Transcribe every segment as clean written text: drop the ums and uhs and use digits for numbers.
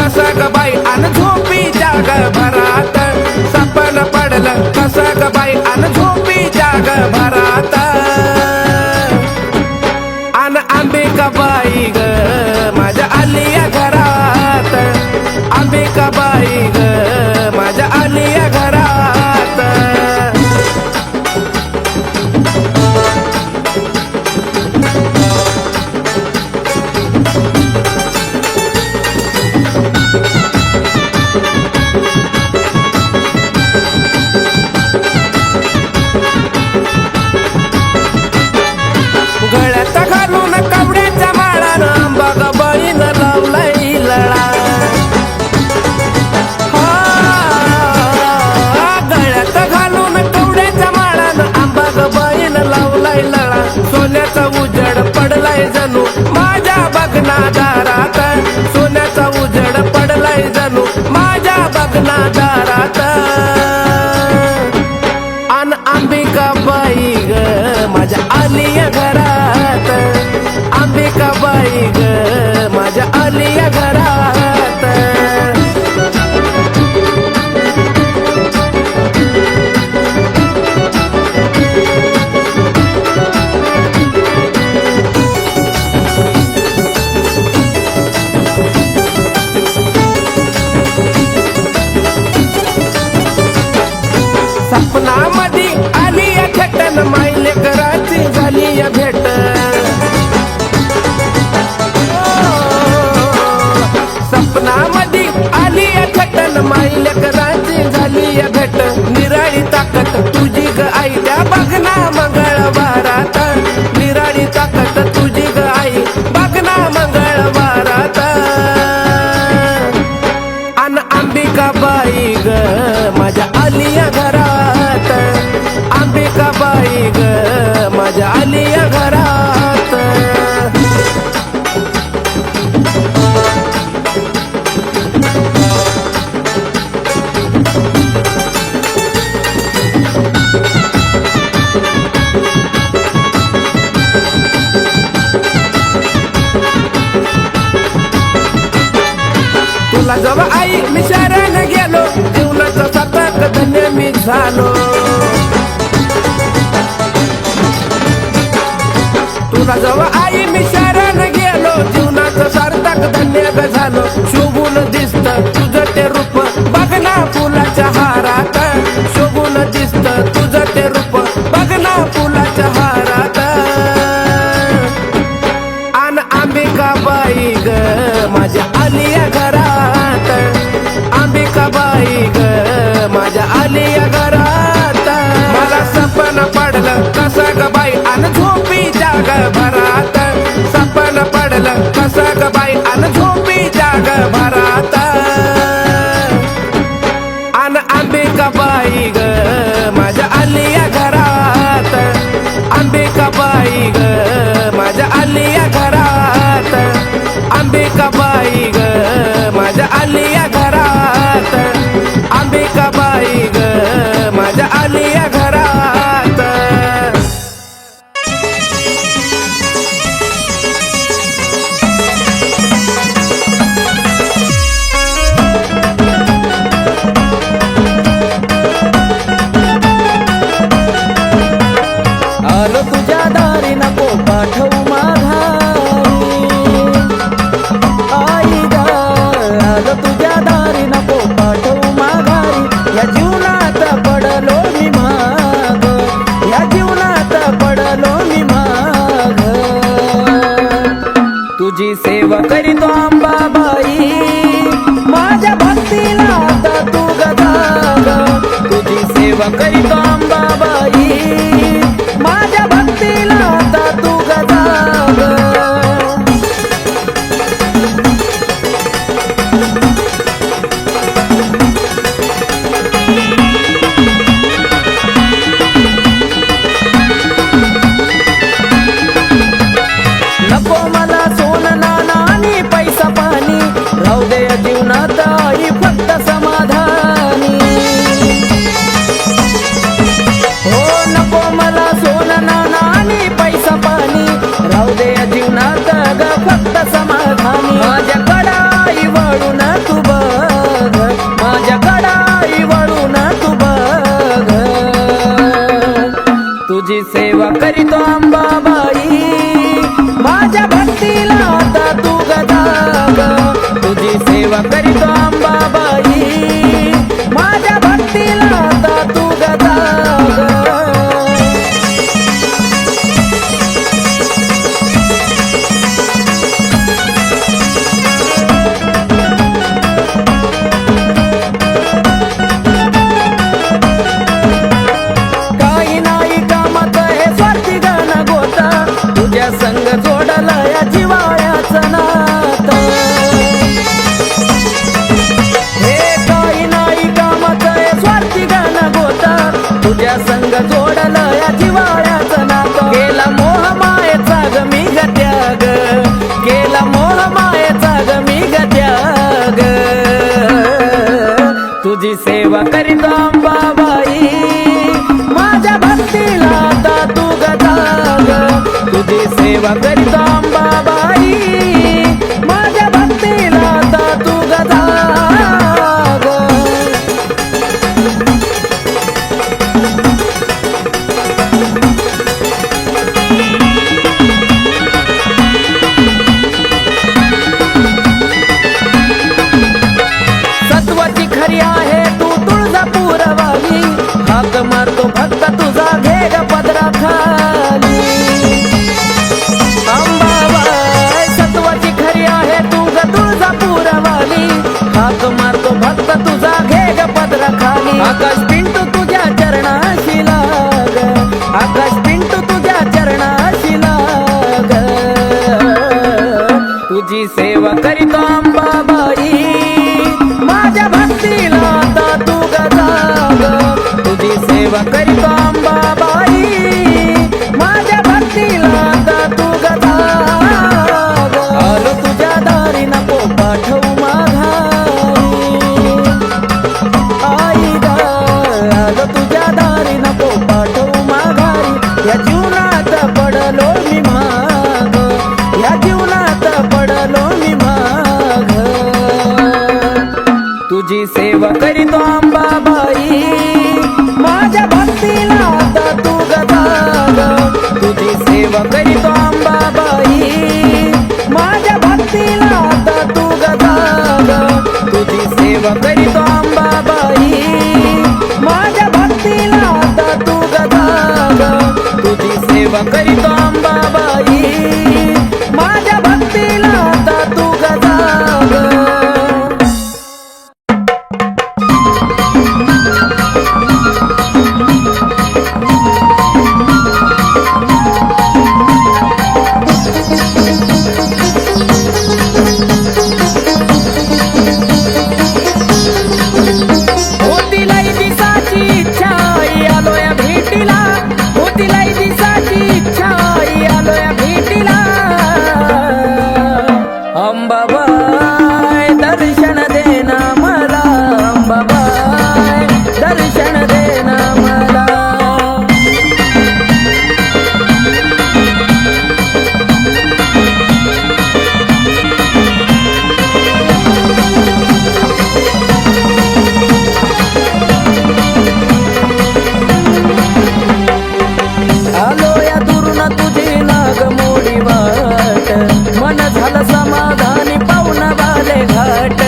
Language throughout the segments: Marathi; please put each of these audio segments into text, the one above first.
कसं ग बाई अन झोपीच्या घरात, सपन पडलं कसं ग बाई अन झोपीच्या घरात. अन अंबिकाबाई ग माझ्या आलिया घरात, अंबिकाबाई ग माझ्या आलिया घरात. गळ्यात घालून कवड्याच्या माळानं अंबाबाईनं लावलाय लळा. गळ्यात घालून कवड्याच्या माळानं अंबाबाईनं लावलाय लळा. सोन्याचा उजेड पडलाय जणू माझ्या बघना दारात, सोन्याचा उजेड पडलाय जणू माझ्या बघना दारात. अन अंबिकाबाई ग माझ्या आलिया घरात, अंबिकाबाई ग माझ्या आलिया घरात. सपनामध्ये आलिया खेटन मायले कराची झाली या भेट. सपनामध्ये आलिया खेटन मायले कराची झाली या भेट. निराळी ताकद तुझी ग आई त्या बघना मंगळवारात, निराळी ताकद तुझी ग आई बघना मंगळवारात. अन अंबिकाबाई ग माझ्या आलिया घरात, अंबिकाबाई ग माझ्या आलिया घरात. तुला जेव्हा आई मी शरण गेलो, जीवनाचं सतत धन्य मी झालो. तुला जेव्हा आई मी शरण गेलो, जीवनाचं सार्थक धन्य झालो. शोभून दिसत तुझं ते रूप बघना फुलाच्या हारात, शोभून दिसत तुझं ते रूप बघना फुलाच्या हारात. अन अंबिकाबाई ग माझ्या आलिया घरात, अंबिकाबाई ग माझ्या आलिया घरात. मला सपन पडलं कसं ग बाई अन झोपीच्या घरात, सपन पडलं कसं ग बाई अन झोपीच्या घरात. अन अंबिकाबाई ग माझ्या आलिया घरात, अंबिकाबाई ग माझ्या आलिया घरात, अंबिकाबाई ग माझ्या आलिया घरात, अंबिकाबाई ग माझ्या आलिया घरात. आलो तुझ्या दारी नको पाठवू माघारी, आई ग आलो तुझ्या दारी नको पाठवू माघारी. या जीवनात पडलो मी माग, या जीवनात पडलो मी माग. तुझी सेवा करीतो अंबाबाई, माझ्या भक्तीला आता तू गदाग. तुझी सेवा करीतो अंबाबाई, माझ्या भक्तीला आता तू गदाग. नको मला सोनं नाणं आणि पैसा पाणी, राहू दे या जीवनात आई फक्त समाधानी. हो नको मला सोनं नाणं आणि पैसा पाणी, राहू दे या जीवनात ग फक्त समाधानी. माझ्याकडं आई वळून तू सेवा करीतो अंबाबाई, माझ्या भक्तीला आता तू गजाग, तुझी सेवा करीतो अंबाबाई, माझ्या भक्तीला आता तू गजाग. काही नाही कामात हे स्वार्थी गाणं गोता, तुझ्या संग जोडलं या जिवाळ्याचं नातं. हे काही नाही कामात हे स्वार्थी गाणं गोता, तुझ्या संग जोडलं या जिवाळ्याचं नातं. केला मोह मायेचा ग मी ग त्याग, केला मोह मायेचा ग मी ग त्याग, तुझी सेवा करीत अंबाबाई, माझ्या भक्तीला आता तू गजाग, तुझी सेवा करीत अंबाबाई, माझ्या भक्तीला आता तू गजाग. सत्वाची खरी आहे तू तुळजापूरवाली, हाक मारतो भक्त तुझा घे ग पदरा खाली. अंबाबाई सत्वाची खरी आहे तू ग तुळजापूरवाली, हाक मारतो भक्त तुझा घे ग पदरा खाली. आकाश पिंटू तुझ्या चरणाशी लाग, आकाश पिंटू तुझ्या चरणाशी लाग, तुझी सेवा करीतो अंबाबाई, माझ्या भक्तीला आता तू गजाग, तुझी सेवा करीतो अंबाबाई, माझ्या भक्तीला आता तू गजाग. आलो तुझ्या दारी नको पाठवू माघारी, आई ग आलो तुझ्या दारी नको पाठवू माघारी, या जीवनात पडलो मी माग, या जीवनात पडलो मी माग, तुझी सेवा करीतो अंबाबाई, माझ्या भक्तीला आता तू गजाग, तुझी सेवा करीतो अंबाबाई, माझ्या भक्तीला आता तू गजाग, तुझी सेवा करीतो अंबाबाई, माझ्या भक्तीला आता तू गजाग, तुझी सेवा करीतो अंबाबाई, माझ्या भक्तीला आता तू गजाग. होती लई दिसाची इच्छा आई आलो या भेटीला, होती लई दिसाची इच्छा आई आलो या भेटीला. अंबाबाई दर्शन देना मला, अंबाबाई दर्शन देना मला. आलो या दुरून तुझी नाग मोडी वाट, मन झालं समाधानी पाहुण बाले घाट.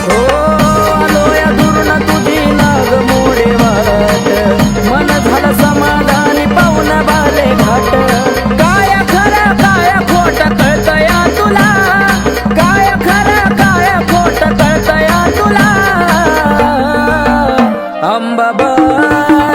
हो आलो या दुरून तुझी नाग मोडी वाट, मन झालं समाधानी पाहुण बाले घाट. काय खरं काय खोट कळत या तुला, काय खरं काय खोट कळत या तुला. अंबाबाई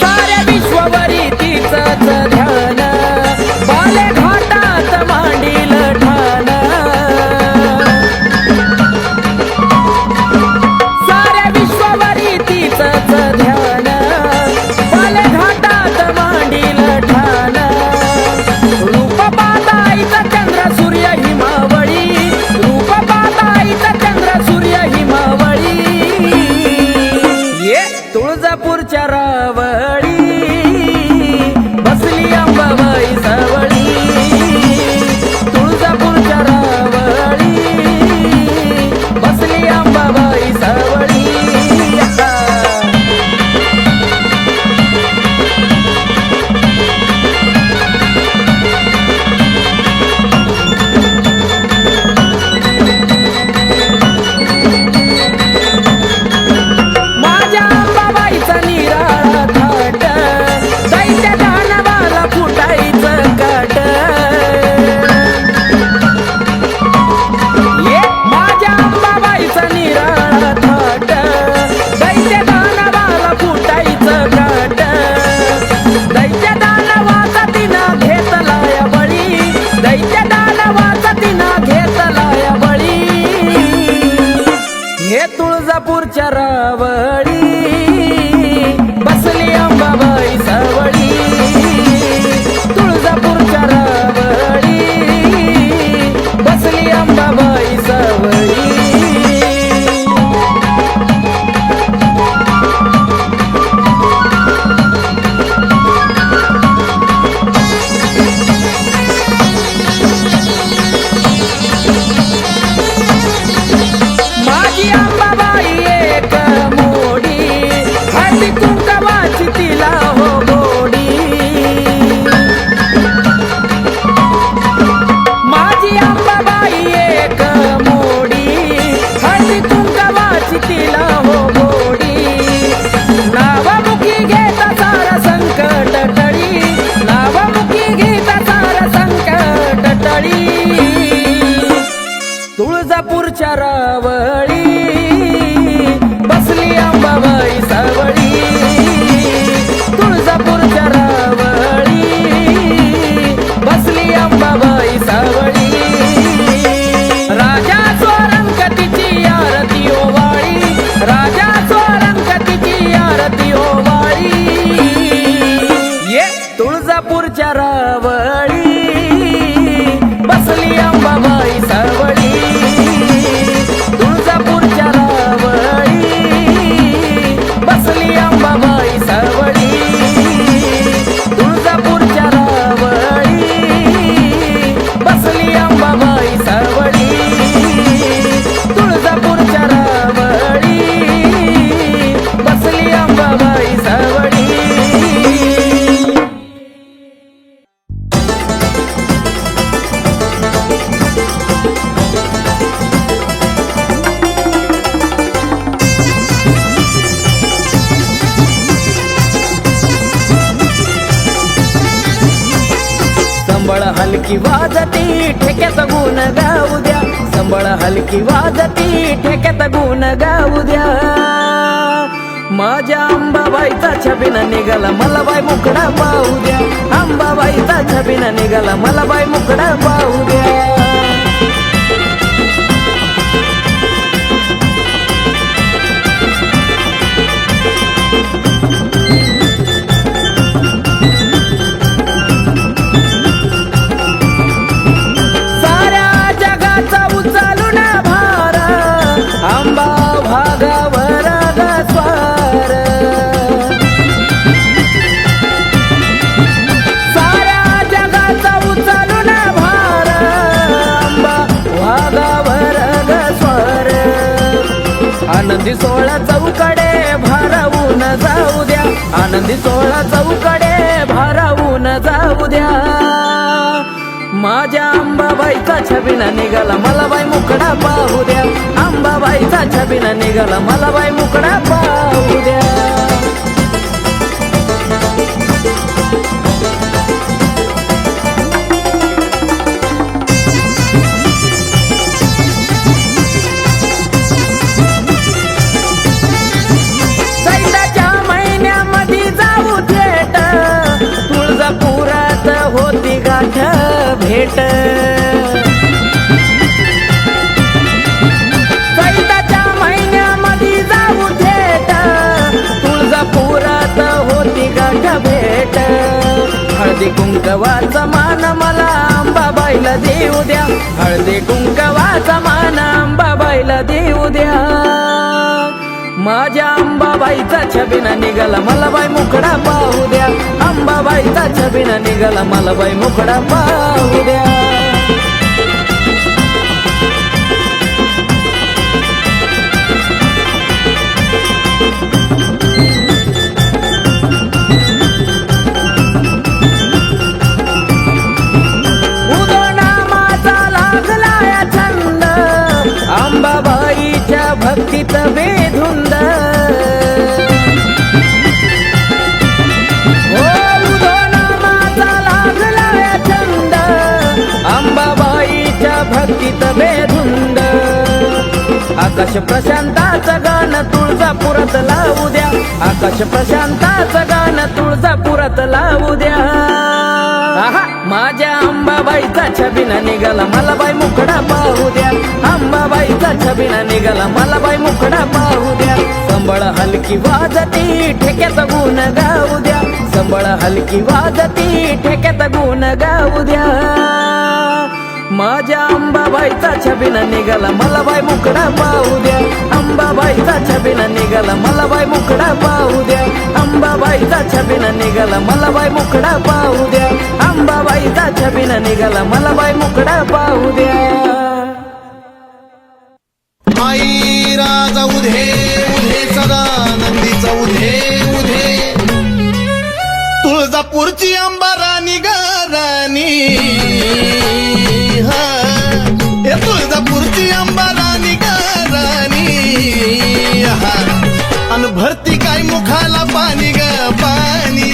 साऱ्या विश्ववरी तिचंच ध्यान, बाले घाटात मांडील ठाण. साऱ्या विश्ववरी तिचंच ध्यान, बाले घाटात मांडील ठाण. रूप पाहताईचा चंद्र सूर्य हिमावळी, रूप पाहताईचा चंद्र सूर्य हिमावळी. ये तुळजापूरच्या रावळी, बसली अंबाबाई सावळी. तुळजापूरच्या रावळी, बसली अंबाबाई सावळी. माझ्या अंबाबाईचा निराळा थाट, दैत्य दानवाला फुटायचं काट. ये माझ्या अंबाबाईचा निराळा थाट, दैत्य दानवाला फुटायचं काट. दैत्य दानवाचा तिनं घेतलाय बळी, दैत्य दानवाचा तिनं घेतलाय बळी. हे तुळजापूरच्या रावळी, बसली अंबाबाई सावळी. तुळजापूरच्या रावळी, बसली अंबाबाई सावळी. माझी अंबाबाई एक मोडी, हळदी कुंकवाची तिला हो गोडी. माझी अंबाबाई एक मोडी, हळदी कुंकवाची तिला हो गोडी. नावमुखी घेता सारा संकट टळी, नावमुखी घेता सारा संकट टळी. तुळजापूरच्या रावळी, बसली अंबाबाई सावळी. तुळजापूरच्या रावळी, बसली अंबाबाई सावळी. राजा स्वरंगतीची आरती ओवाळी, राजा स्वरंगतीची आरती ओवाळी. ये तुळजापूरच्या रावळी, बसली अंबाबाई सावळी. तुळजापूरच्या रावळी, बसली अंबाबाई सावळी. तुळजापूरच्या रावळी, बसली अंबाबाई सावळी. तुळजापूरच्या रावळी, बसली अंबाबाई सावळी. संबळ हलकी वाजती ठेक्यात गुण गाऊ द्या, संबळ हलकी वाजती ठेक्यात गुण गाऊ द्या. माझ्या अंबाबाईचा छबिना निघाला, मला बाई मुकडा पाहू द्या. अंबाबाईचा छबिना निघाला, मला बाई मुकडा पाहू द्या. साऱ्या जगाचा उचलून भार, अंबा भागावर ग स्वार. साऱ्या जगाचा उचलून भार, अंबा भागावर ग स्वार. आनंदी सोहळा चौकडे भारावून जाऊ द्या, आनंदी सोहळा चौकडे भारावून जाऊ द्या. माझ्या अंबाबाईचा छबिना निघाला, मला बाई मुकडा पाहू द्या. अंबाबाईचा छबिना निघाला, मला बाई मुकडा पाहू द्या. सैताच्या भेट चैताच्या महिन्यामध्ये जाऊ थेट तुळजापुरात होती गाठ भेट हळदी कुंकवाचा मान मला अंबाबाईला देऊ द्या हळदी कुंकवाचा मान अंबाबाईला देऊ द्या माझ्या अंबाबाईचा छबिना निघाला मला बाई मुखडा पाहू द्या अंबाबाईचा छबिना निघाला मला बाई मुखडा पाहू द्या अंबाबाईच्या भक्तीत बेधुंद नामाचा लागला छंद अंबाबाईच्या भक्तीत बेधुंद आकाश प्रशांताचं गाणं तुळजापुरात लावू द्या आकाश प्रशांताचं गाणं तुळजापुरात लावू द्या माझ्या अंबाबाईचा छबिना निघाला मला बाई मुखडा पाहू द्या अंबाबाईचा छबिना निघाला मला बाई मुखडा पाहू द्या संबळ हलकी वाजती ठेक्यात गुण गाऊ द्या संबळ हलकी वाजती ठेक्यात गुण गाऊ द्या माझ्या अंबाबाईचा छबिना निघाला मला बाई मुखडा पाहू द्या अंबाबाईचा छबिना निघाला मला बाई मुखडा पाहू द्या अंबाबाईचा छबिना निघाला मला बाई मुखडा पाहू द्या अंबाबाईचा छबिना निघाला मला बाई मुखडा पाहू द्या आई राजा उधे उधे सदा नंदीचा उधे उधे तुळजापूरची अंबाराणी गाराणी तुळजापूरची अंबाराणी गाराणी अन भरती काय मुखाला पाणी ग पाणी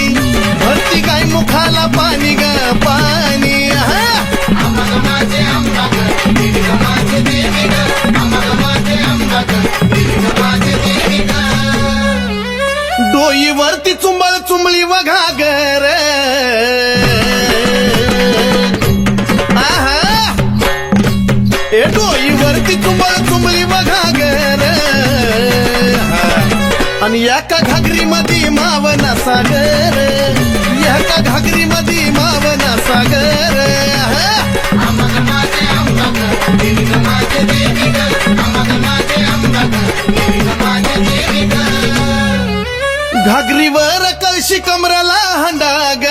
भरती काय मुखाला पाणी ग पाणी माझे आंबा माझे देवी माझे आंबा माझे देवी डोईवरती चुंबळ चुंबळी वघागर डोईवरती चुंबळ चुंबळी वघागर आणि एका घागरी मध्ये मावना सागर एका घागरी मध्ये मावना सागर माझे आंबा माझे देवी माझे आंबा माझे देवी घागरीवर कळशी कमराला हंडाग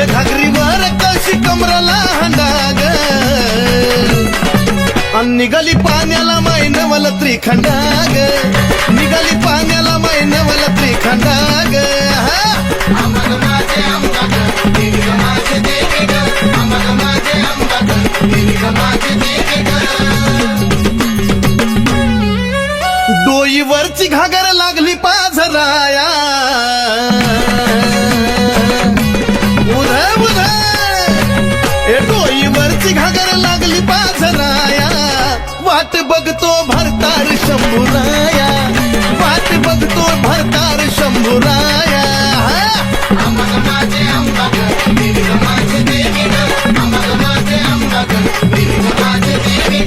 घागरीवर कळशी कमराला हंडाग निघाली पाण्याला मैनवल त्रिखंडाग निघाली पाण्याला मैनवल त्रिखंडाग माझे आंबा माझे देवी माझे आंबा माझे देवी डोईवरची घागर लागली पाझराया उध उध डोईवरची घागर लागली पाझराया वाट बघतो भरतार शंभूराया वाट बघतो भरतार शंभूराया माझे आंबा माझे देवी माझे आंबा माझे देवी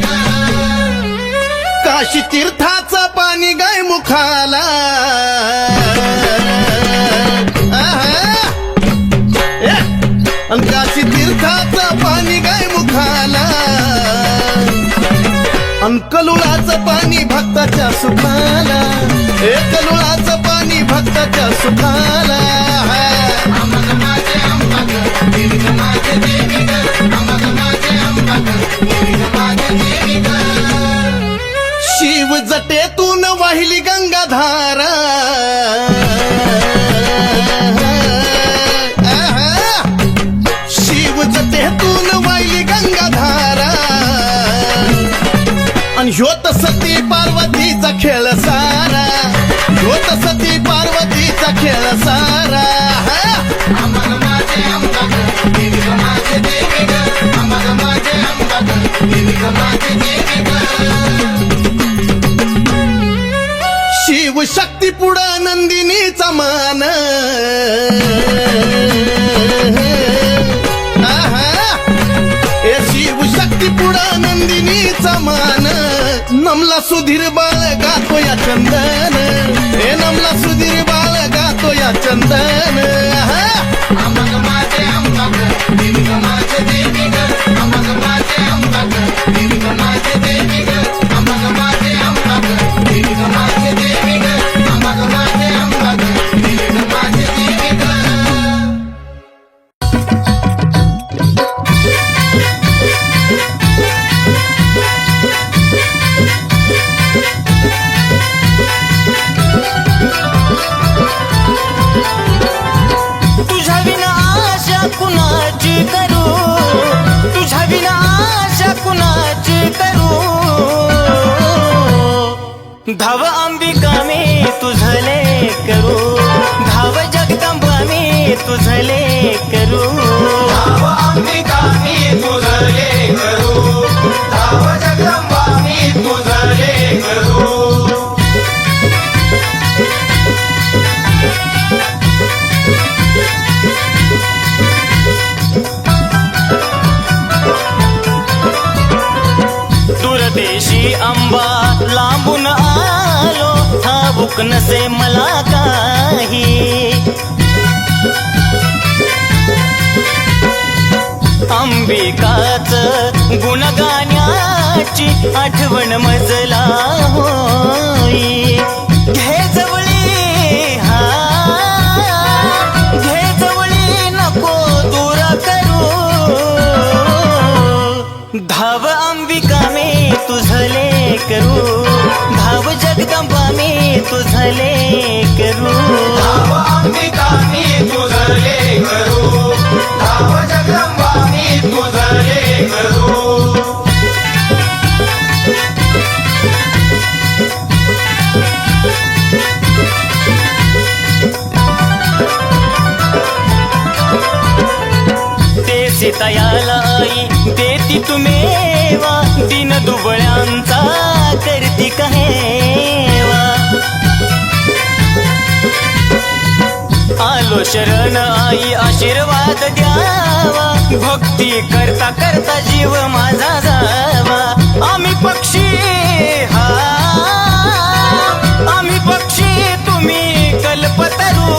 काशी तीर्थाचं पाणी गाय मुखाला काशी तीर्थाचं पाणी गाय मुखाला कलुळाचं पाणी भक्ताच्या सुखाला कलुळाचं पाणी भक्ताच्या सुखाला माझे आंबा माझे देवी माझे आंबा माझे देवी शिव जटेतून वाहिली गंगाधारा शिव जटेतून वाहिली गंगाधारा आणि ह्योत सती पार्वतीचा खेळ सारा ह्योत सती पार्वतीचा खेळ सारा माझे आंबा माझे देवी माझे आंबा माझे देवी शिव शिव शक्ती पुढं नंदिनीचा मान ए शिव शक्ती पुढं नंदिनीचा मान नमला सुधीर बाळ गातो या चंदन हे नमला सुधीर बाळ गातो या चंदन अमग माझे अमग देवी ग माझे देवी ग अमग माझे अमग देवी ग माझे देवी ग अमग माझे अमग देवी ग माझे देवी ग अमग माझे अमग देवी ग माझे देवी ग तुझ्या विना आशा कुणाची करू तुझ्या विना आशा कुणाची करू धाव अंबिका मी तुझले करू धाव जगदंबा मी तुझले करू धाव अंबिका मी तुझले करू धाव जगदंबा मी तुझले करू दूरदेशी अंबा लांबून आलो ठाऊक नसे मला काही अंबिकाच गुणगाण्याची आठवण मजला होई घे जवळी हा घे जवळी नको दूर करू धाव अंबिका मी तुझले करू धाव जगदंबा मी तुझले करू धाव अंबिका मी तुझले करू धाव जगदंबा मी तुझले करू ते सीतायाला आई देती तुम्हेवा दिन दुबळ्यांचा करती कहेवा आलो शरण आई आशीर्वाद द्यावा भक्ती करता करता जीव माझा जावा आम्ही पक्षी हा आम्ही पक्षी तुम्ही कल्पतरू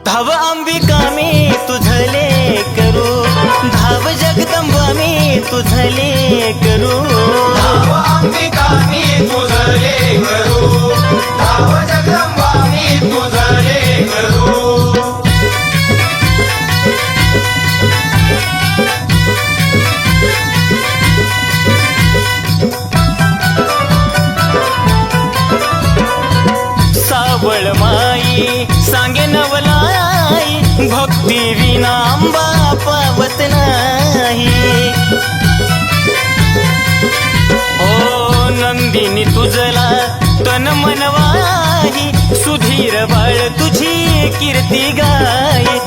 धाव अंबिका मी तुझले करू धाव जगदंबा मी तुझले करू धाव अंबिका मी तुझले करू धाव जगदंबा मी तुझले करू सावळ माई सांगे नवलाई भक्ती विना अंबा पावत नाही ओ नंदिनी तुझला तन मनवाही सुधीर बाळ तुझी कीर्ती गाई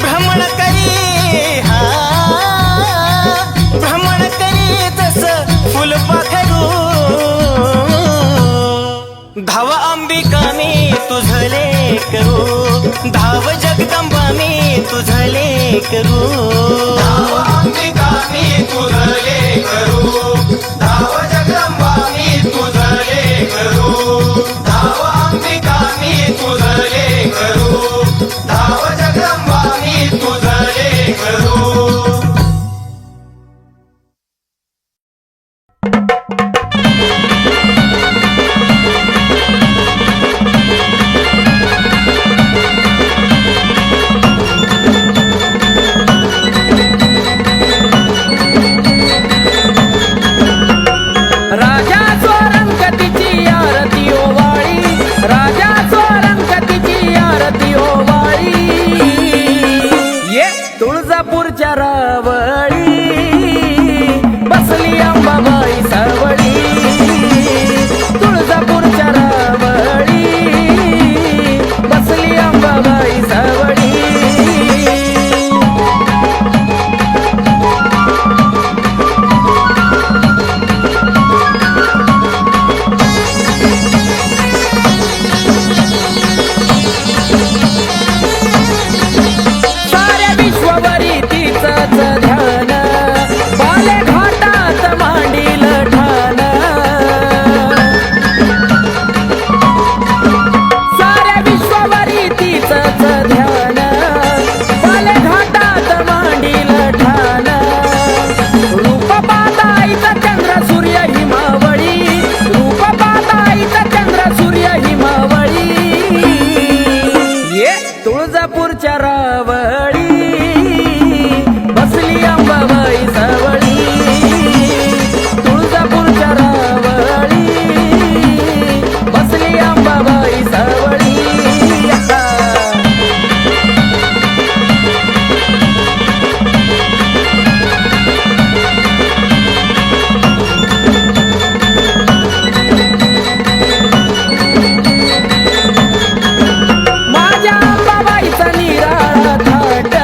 भ्रमण करी हा भ्रमण करी तस फुलपाखरू धाव अंबिका मी तुझले करू धाव जगदंबा मी तुझले करू धाव अंबिका मी तुझले करू धाव जगदंबा मी तुझले करू धाव अंबिका मी तुझले करू धाव जगदंबा मी तुझले करू चंद्र सूर्य हिमावळी रूप पाहता आईचा चंद्र सूर्य हिमावळी ये तुळजापूरच्या रावळी बसली अंबाबाई सावळी तुळजापूरच्या रावळी बसली अंबाबाई सावळी माझ्या अंबाबाईचा निराळा थाट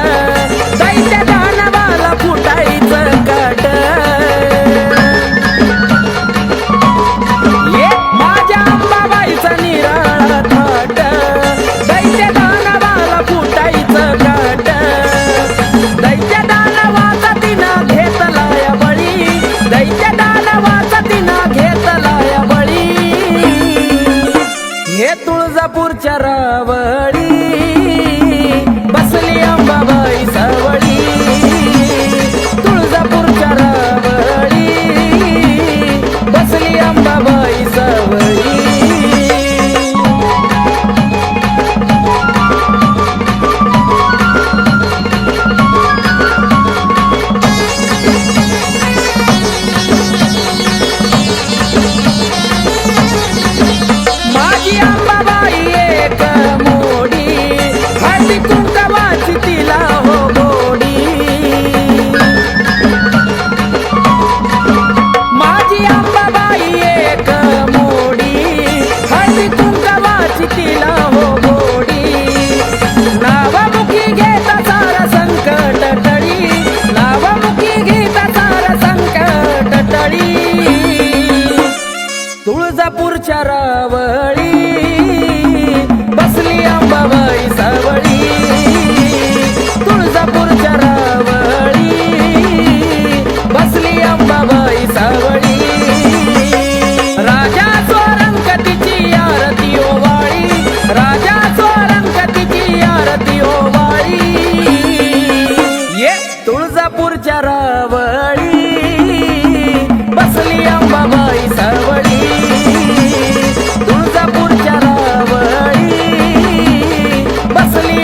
दैत्य दानवाला फुटायचं काट ये माझ्या अंबाबाईचा निराळा थाट दैत्य दानवाला फुटायचं काट दैत्य दानवाचा तिनं घेतलाय बळी दैत्य दानवाचा तिनं घेतलाय बळी हे तुळजापूरच्या रावळी बसली अंबाबाई सावळी तुळजापूरच्या रावळी बसली अंबाबाई सावळी माझी अंबाबाई एक मोडी हळदी कुंकवाची तिला हो गोडी माझी अंबाबाई एक मोडी हळदी कुंकवाची तिला हो गोडी नावामुखी घेता सारा संकट टळी नावामुखी घेता सारा संकट टळी तुळजापूरच्या रावळी बसली अंबाबाई सावळी तुळजापूरच्या रावळी बसली अंबाबाई सावळी राजा स्वरंगतीची आरती ओवाळी राजा स्वरंगतीची आरती ओवाळी ये तुळजापूरच्या रावळी बसली अंबाबाई सावळी तुळजापूरच्या रावळी बसली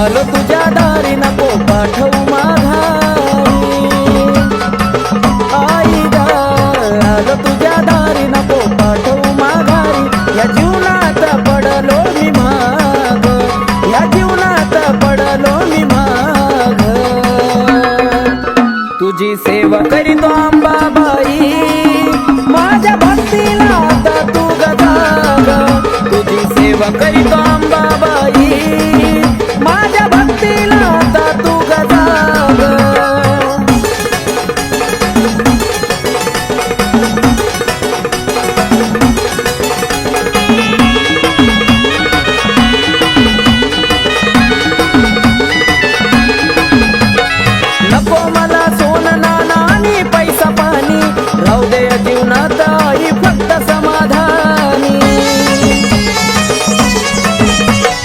आलो तुझ्या दारी नको पाठवू माघारी आई ग आलो तुझ्या दारी नको पाठवू माघारी या जीवनात पडलो मी माग या जीवनात पडलो मी माग तुझी सेवा करीतो अंबाबाई माझ्या भक्तीला आता तू गजाग तुझी सेवा करीतो अंबाबाई माझ्या भक्तीला आता तू गजाग नको मला सोनं नाणं आणि पैसा पाणी राहू दे या जीवनात आई फक्त समाधानी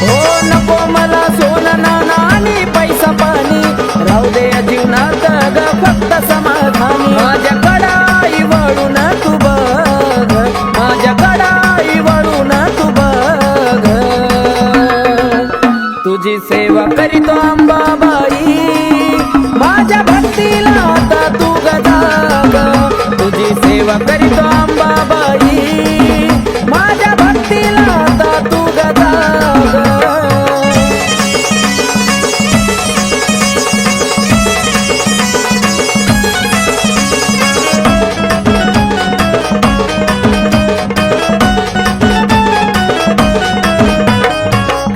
हो नको मला सोनं नाणं आणि पैसा पाणी राहू दे या जीवनात ग फक्त समाधानी माझ्याकडं आई वळून तू बघ माझ्याकडं आई वळून तू बघ तुझी सेवा करीतो अंबाबाई माझ्या भक्तीला आता तू गजाग तुझी सेवा करीतो अंबाबाई माझ्या भक्तीला आता तू गजाग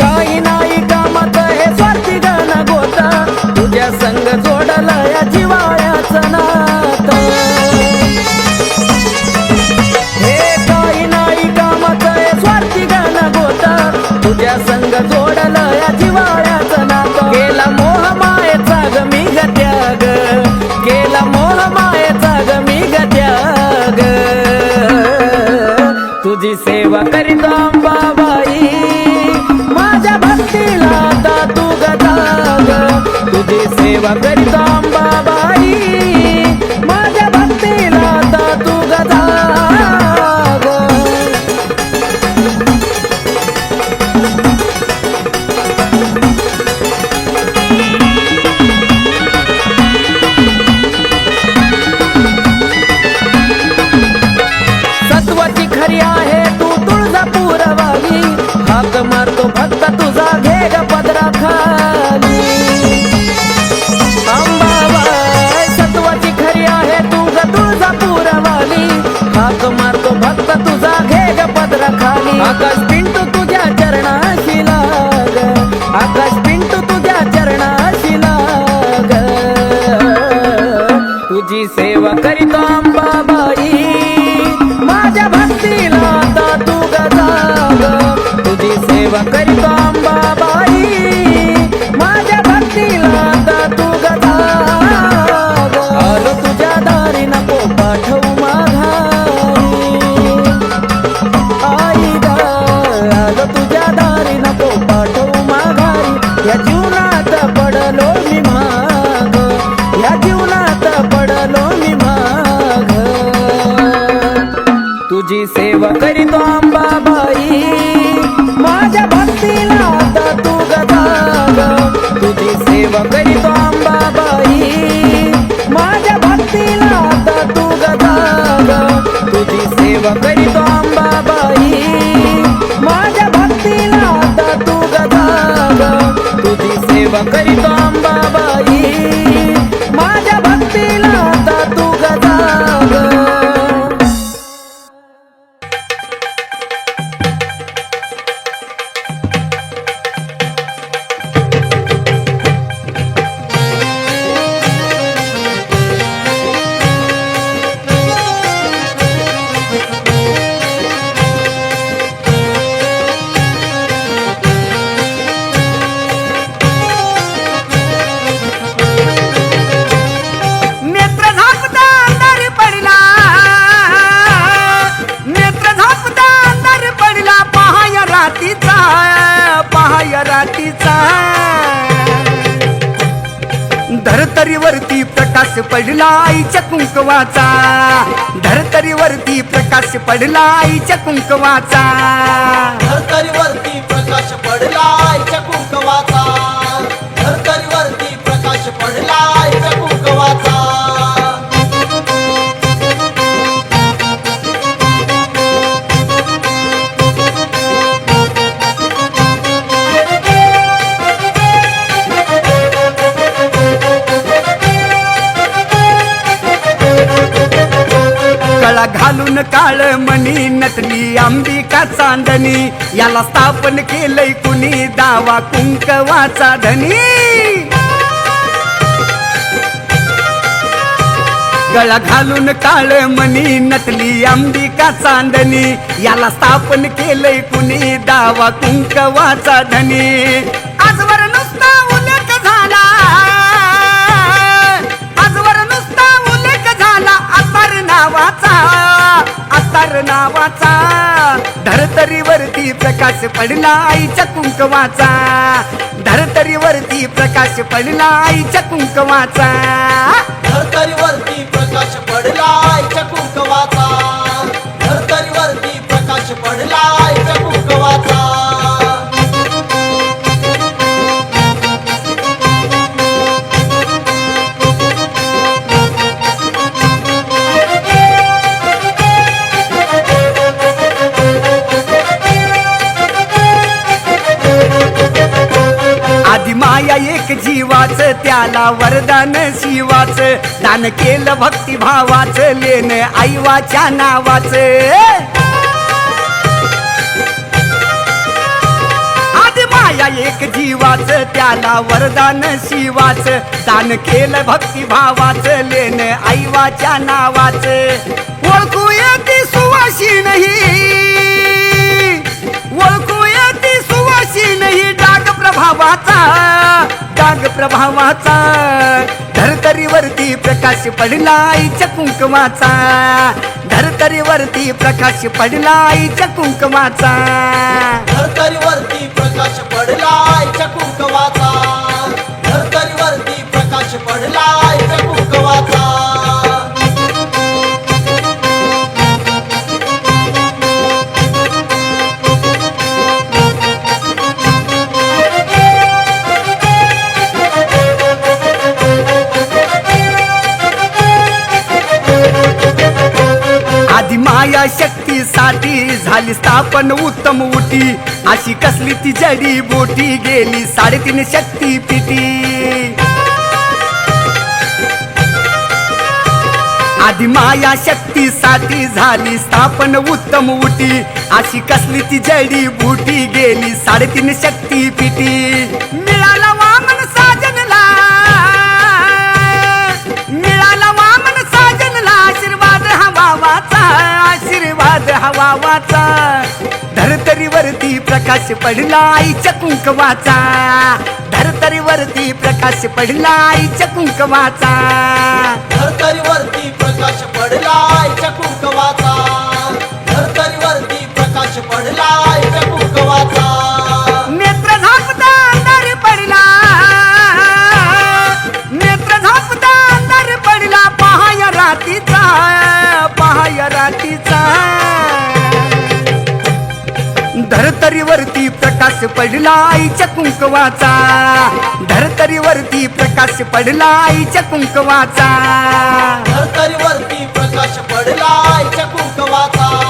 काही नाही कामात हे स्वार्थी गाणं गोता तुझ्या संग जोडला या जिवाळ्याचं नातं हे काही नाही कामाचं हे स्वार्थी गाणं गोता तुझ्या संग जोडला या जिवाळ्याचं नातं केला मोह मायेचा ग मी ग त्याग केला मोह मायेचा ग मी ग त्याग तुझी सेवा करीतो अंबाबाई माझ्या भक्तीला आता तू गजाग तुझी सेवा करीतो अंबाबाई माझ्या भक्तीला आता तू गजाग सत्वाची खरी आहे तू तुळजापूरवाली हाक मारतो भक्त तुझा घे ग पदरा खाली अंबाबाई सत्वाची खरी आहे तू ग तुळजापूरवाली हाक मारतो भक्त तुझा घे ग पदरा खाली आकाश पिंटू तुझ्या चरणाशी लाग आकाश पिंटू तुझ्या चरणाशी लाग तुझी सेवा करीतो अंबाबाई माझ्या भक्तीला आता तू गजाग तुझी सेवा करीतो अंबाबाई माझ्या भक्तीला आता तू गजाग आलो तुझ्या दारी नको पाठवू माघारी आई ग आलो तुझ्या दारी नको पाठवू माघारी या जीवनात पडलो मी माग या जीवनात पडलो मी माग तुझी सेवा करीतो अंबाबाई माझ्या भक्तीला आता तू गजाग तुझी सेवा करीतो अंबाबाई माझ्या भक्तीला आता तू गजाग तुझी सेवा करीतो अंबाबाई माझ्या भक्तीला आता तू गजाग तुझी सेवा करीतो अंबाबाई माझ्या भक्तीला आता तू गजाग धरतरीवरती प्रकाश पडला आईच्या कुंकवाचा, धरतरीवरती प्रकाश पडला आईच्या कुंकवाचा, धरतरीवरती प्रकाश पडला आईच्या कुंकवाचा. घालून काळ मणी नटली अंबिका चांदणी याला स्थापन केलंय कुणी दावा कुंकवाचा धनी गळा घालून काळ मणी नटली अंबिका चांदणी याला स्थापन केलंय कुणी दावा कुंकवाचा धनी आजवर नुसता उल्लेख झाला आजवर नुसता उल्लेख झाला अत्तर नावाचा धरतरीवरती प्रकाश पडला आईच्या कुंकवाचा धरतरीवरती प्रकाश पडला आईच्या कुंकवाचा धरतरीवरती प्रकाश पडला आईच्या कुंकवाचा धरतरीवरती प्रकाश पडला आईच्या कुंकवाचा आधी माया एक जीवाच त्याला वरदान शिवाच दान केलं भक्तिभावाच लेन आईवाच्या नावाच आधी माया एक जीवाच त्याला वरदान शिवाच दान केलं भक्तिभावाच लेन आईवाच्या नावाच ओळखू येती सुवाशी नाही ओळखू येती सुवाशी नाही डाग प्रभावाचा धरतरीवरती प्रकाश पडला आईच्या कुंकवाचा धरतरीवरती प्रकाश पडला आईच्या कुंकवाचा धरतरीवरती प्रकाश पडला आईच्या कुंकवाचा धरतरीवरती प्रकाश पडला आईच्या कुंकवाचा आधी माया शक्तीसाठी झाली स्थापन उत्तम उटी अशी कसली ती जडी बोटी गेली 3.5 शक्ती पिटी आधी माया शक्तीसाठी झाली स्थापन उत्तम उटी अशी कसली ती जडी बुटी गेली 3.5 शक्ती पिटी मिळाला वामन साजनला मिळाला वामन साजनला आशीर्वाद हवावाचा धरतरीवरती प्रकाश पडला आईच्या कुंकवाचा धरतरीवरती प्रकाश पडला आईच्या कुंकवाचा धरतरीवरती प्रकाश पडला आईच्या कुंकवाचा धरतरीवरती प्रकाश पडला आईच्या कुंकवाचा नेत्र झापता अंधार पडला नेत्र झापता अंधार पडला पहाय रातीचा धरतरीवरती प्रकाश पडला आईच्या कुंकवाचा धरतरीवरती प्रकाश पडला आईच्या कुंकवाचा धरतरीवरती प्रकाश पडला आईच्या कुंकवाचा